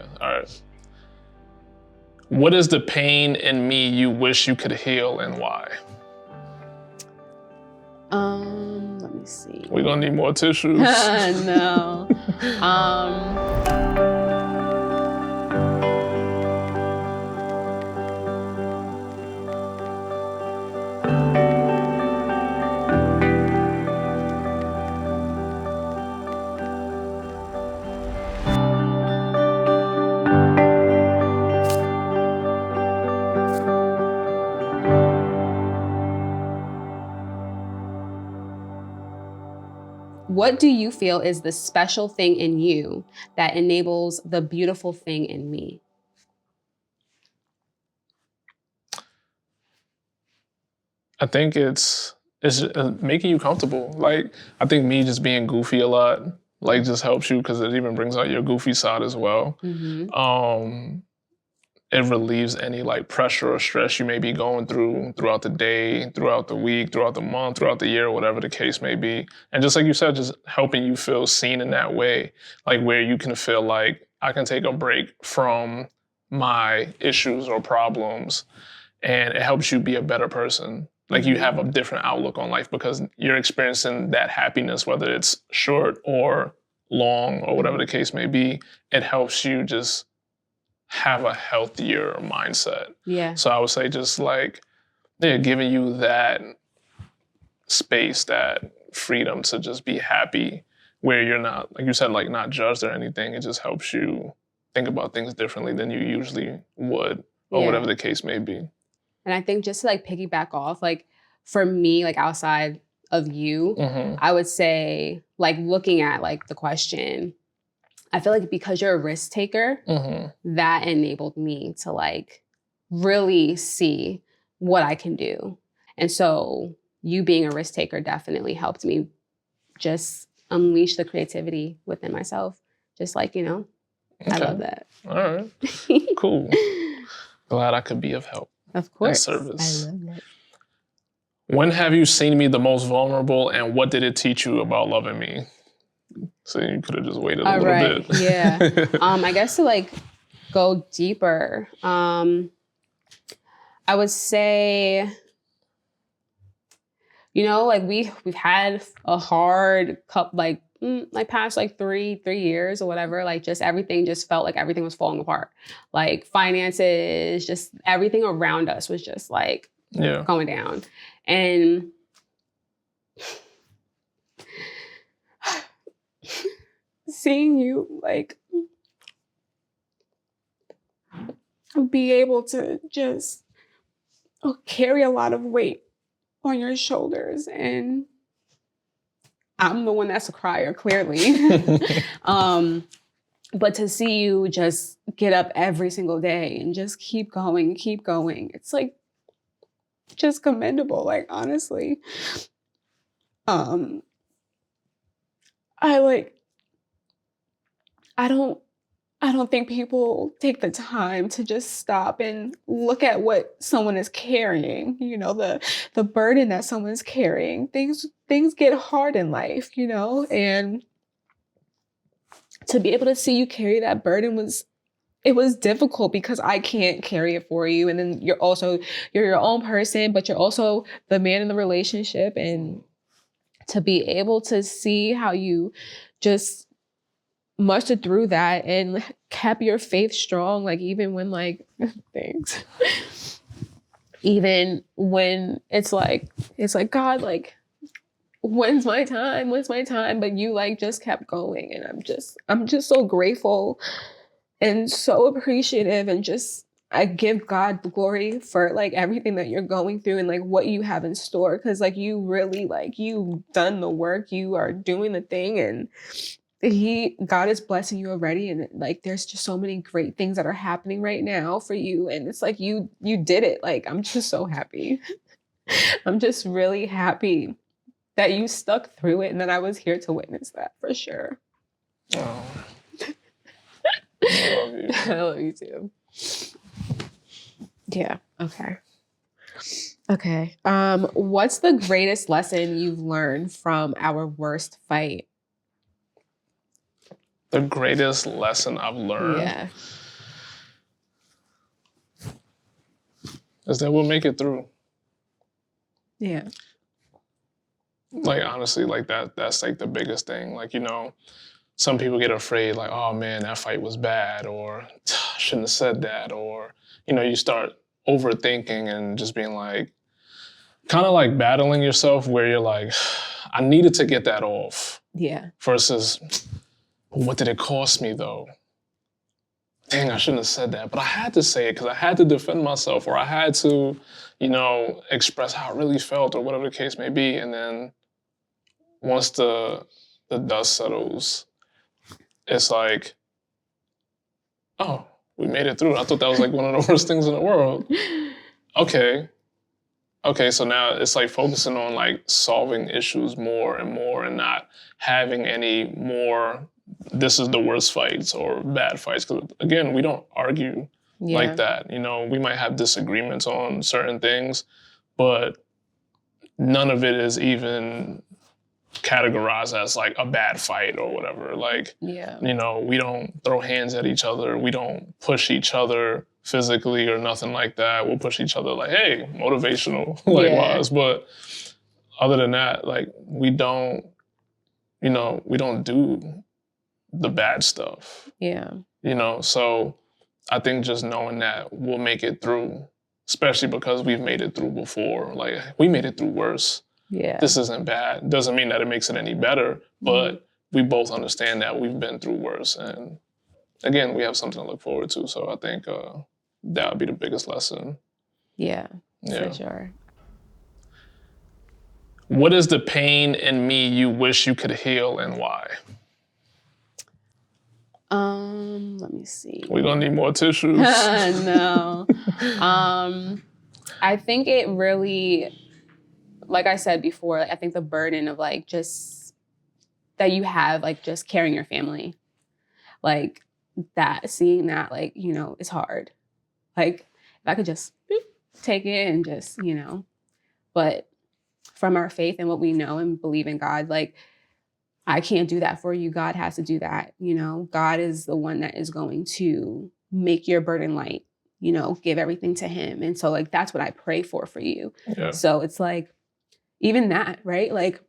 Yeah. All right. What is the pain in me you wish you could heal and why? Let me see. We're gonna need more tissues. No. What do you feel is the special thing in you that enables the beautiful thing in me? I think it's making you comfortable. Like, I think me just being goofy a lot, like, just helps you because it even brings out your goofy side as well. Mm-hmm. It relieves any like pressure or stress you may be going through throughout the day, throughout the week, throughout the month, throughout the year, whatever the case may be. And just like you said, just helping you feel seen in that way, like where you can feel like I can take a break from my issues or problems, and it helps you be a better person. Like you have a different outlook on life because you're experiencing that happiness, whether it's short or long or whatever the case may be. It helps you just have a healthier mindset. Yeah. So I would say just like, yeah, giving you that space, that freedom to just be happy where you're not, like you said, like not judged or anything. It just helps you think about things differently than you usually would or whatever the case may be. And I think just to like piggyback off, like for me, like outside of you, I would say like looking at like the question, I feel like because you're a risk taker, that enabled me to like really see what I can do. And so you being a risk taker definitely helped me just unleash the creativity within myself. Just like, you know, I love that. All right, cool. Glad I could be of help. Of course. Service. I love it. When have you seen me the most vulnerable and what did it teach you about loving me? So you could have just waited a little bit. Yeah. I guess to like go deeper, I would say, you know, like we've had a hard couple, like past like three years or whatever. Like just everything just felt like everything was falling apart. Like finances, just everything around us was just like going down. And seeing you like be able to just carry a lot of weight on your shoulders, and I'm the one that's a crier, clearly. But to see you just get up every single day and just keep going, it's like just commendable, like honestly. I don't think people take the time to just stop and look at what someone is carrying, you know, the burden that someone's carrying. Things get hard in life, you know, and to be able to see you carry that burden was difficult because I can't carry it for you. And then you're your own person, but you're also the man in the relationship. And to be able to see how you just mustered through that and kept your faith strong, like even when like things, even when it's like God, like when's my time, but you like just kept going. And I'm just so grateful and so appreciative, and just I give God the glory for like everything that you're going through and like what you have in store, because like you really like you've done the work, you are doing the thing, and God is blessing you already. And like there's just so many great things that are happening right now for you, and it's like you did it. Like I'm just so happy. I'm just really happy that you stuck through it and that I was here to witness that, for sure. Oh. I love you. I love you too. Yeah. Okay. What's the greatest lesson you've learned from our worst fight? The greatest lesson I've learned is that we'll make it through. Yeah. Like, honestly, like that's like the biggest thing. Like, you know, some people get afraid, like, oh man, that fight was bad, or I shouldn't have said that, or, you know, you start overthinking and just being like, kind of like battling yourself where you're like, I needed to get that off. Yeah. Versus, what did it cost me though? Dang, I shouldn't have said that. But I had to say it because I had to defend myself, or I had to, you know, express how I really felt, or whatever the case may be. And then once the dust settles, it's like, oh, we made it through. I thought that was like one of the worst things in the world. Okay, so now it's like focusing on like solving issues more and more, and not having any more, this is the worst fights or bad fights. Because again, we don't argue like that. You know, we might have disagreements on certain things, but none of it is even categorized as like a bad fight or whatever. Like, you know, we don't throw hands at each other. We don't push each other physically or nothing like that. We'll push each other like, hey, motivational, wise. But other than that, like, we don't, you know, we don't do the bad stuff. Yeah. You know, so I think just knowing that we'll make it through, especially because we've made it through before. Like, we made it through worse. Yeah. This isn't bad. Doesn't mean that it makes it any better, but we both understand that we've been through worse. And again, we have something to look forward to. So I think that would be the biggest lesson. Yeah, for sure. What is the pain in me you wish you could heal, and why? Let me see. We're gonna need more tissues. No. I think it really, like I said before, like, I think the burden of like just that you have, like just carrying your family, like that, seeing that, like, you know, it's hard. Like, if I could just take it and just, you know, but from our faith and what we know and believe in God, like, I can't do that for you. God has to do that. You know, God is the one that is going to make your burden light, you know, give everything to him. And so like, that's what I pray for you. Yeah. So it's like, even that, right? Like,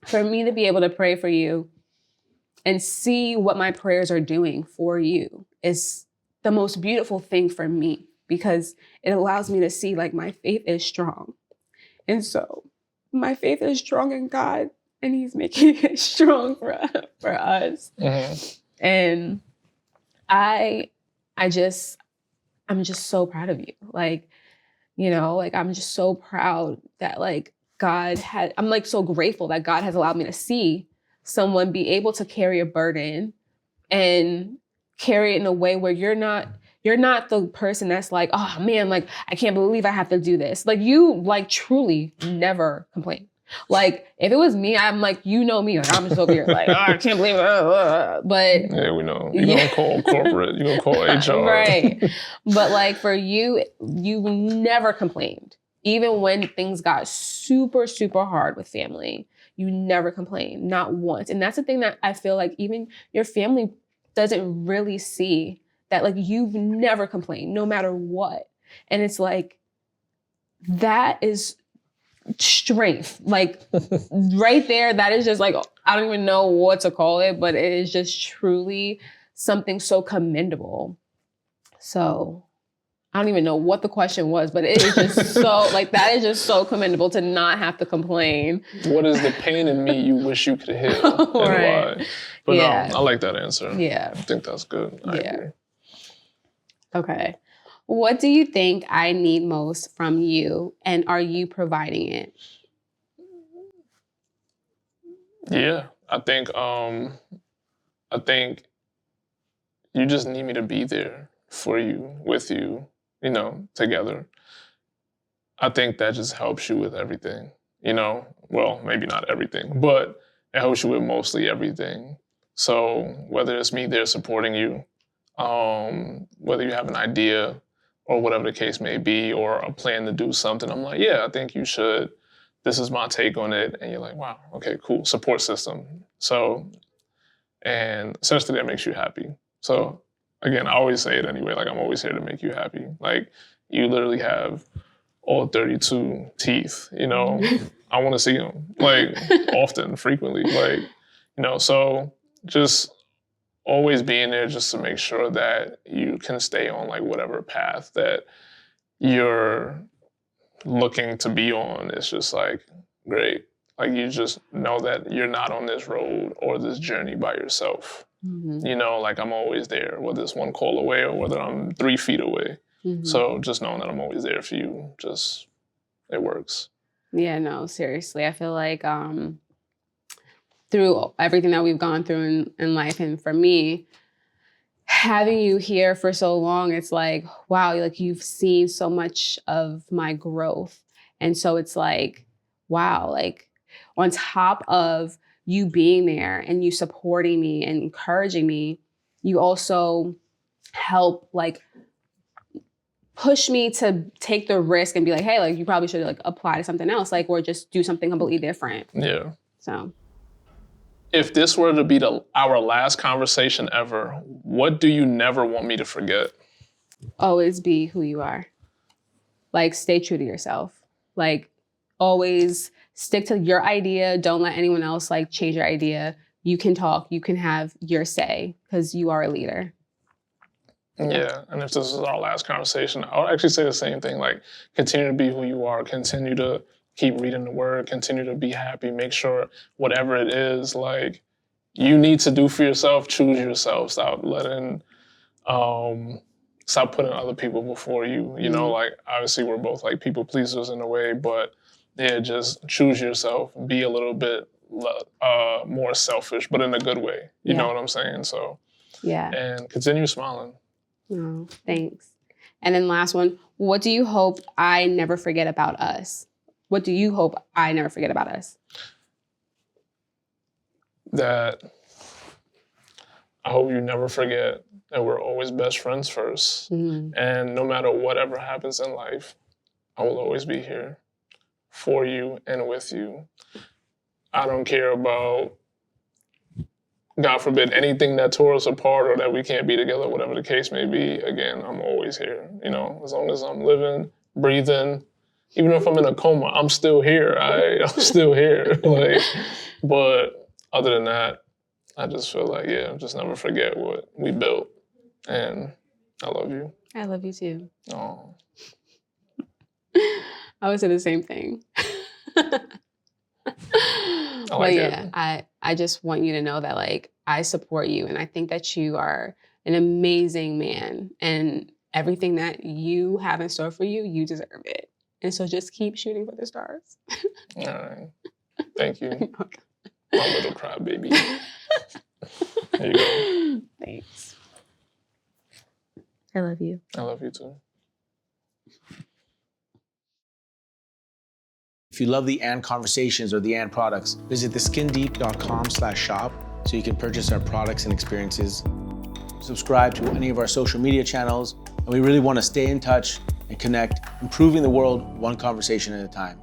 for me to be able to pray for you and see what my prayers are doing for you is the most beautiful thing for me, because it allows me to see like my faith is strong. And so my faith is strong in God, and he's making it strong for us. Mm-hmm. And I'm just so proud of you. Like, you know, like, I'm just so proud that like I'm like so grateful that God has allowed me to see someone be able to carry a burden and carry it in a way where you're not the person that's like, oh man, like, I can't believe I have to do this. Like, you like truly never complain. Like, if it was me, I'm like, you know me, like, I'm just over here like, oh, I can't believe it. But yeah, we know. You don't call corporate, you don't call HR. Right. But like, for you, you never complained. Even when things got super, super hard with family, you never complained, not once. And that's the thing that I feel like even your family doesn't really see, that like, you've never complained, no matter what. And it's like, that is strength. Like, right there, that is just like, I don't even know what to call it, but it is just truly something so commendable. So I don't even know what the question was, but it is just so, like, that is just so commendable to not have to complain. What is the pain in me you wish you could heal, and why? But no, I like that answer. Yeah. I think that's good. I agree. Okay. What do you think I need most from you, and are you providing it? Yeah, I think you just need me to be there for you, with you, you know, together. I think that just helps you with everything, you know? Well, maybe not everything, but it helps you with mostly everything. So whether it's me there supporting you, whether you have an idea or whatever the case may be, or a plan to do something, I'm like, yeah, I think you should. This is my take on it. And you're like, wow, okay, cool, support system. So and essentially that makes you happy. So again, I always say it anyway, like I'm always here to make you happy. Like you literally have all 32 teeth, you know, I want to see them like often, frequently, like, you know, so just always being there just to make sure that you can stay on like whatever path that you're looking to be on. It's just like great. Like you just know that you're not on this road or this journey by yourself. You know, like I'm always there, whether it's one call away or whether I'm 3 feet away. So just knowing that I'm always there for you, just, it works. Yeah, no, seriously. I feel like through everything that we've gone through in life, and for me, having you here for so long, it's like, wow, like you've seen so much of my growth. And so it's like, wow, like on top of you being there and you supporting me and encouraging me, you also help like push me to take the risk and be like, hey, like you probably should like apply to something else, like, or just do something completely different. Yeah. So if this were to be our last conversation ever, what do you never want me to forget? Always be who you are. Like stay true to yourself. Like always stick to your idea. Don't let anyone else like change your idea. You can talk, you can have your say because you are a leader. Yeah, and if this is our last conversation, I would actually say the same thing. Like, continue to be who you are. Continue to keep reading the word. Continue to be happy. Make sure whatever it is, like, you need to do for yourself, choose yourself. Stop letting, stop putting other people before you. You know, like, obviously we're both, like, people pleasers in a way, but, yeah, just choose yourself. Be a little bit more selfish, but in a good way. You know what I'm saying? So, yeah. And continue smiling. Oh, thanks. And then last one, what do you hope I never forget about us? What do you hope I never forget about us? That I hope you never forget that we're always best friends first. And no matter whatever happens in life, I will always be here for you and with you. I don't care about, God forbid, anything that tore us apart or that we can't be together, whatever the case may be. Again, I'm always here. You know, as long as I'm living, breathing, even if I'm in a coma, I'm still here. I'm still here. Like, but other than that, I just feel like, yeah, just never forget what we built. And I love you. I love you too. Oh. I would say the same thing. But yeah, I just want you to know that like I support you and I think that you are an amazing man and everything that you have in store for you, you deserve it. And so just keep shooting for the stars. All right. Thank you. My little crybaby. There you go. Thanks. I love you. I love you too. If you love the And Conversations or the And products, visit theskindeep.com/shop so you can purchase our products and experiences. Subscribe to any of our social media channels, and we really want to stay in touch and connect, improving the world one conversation at a time.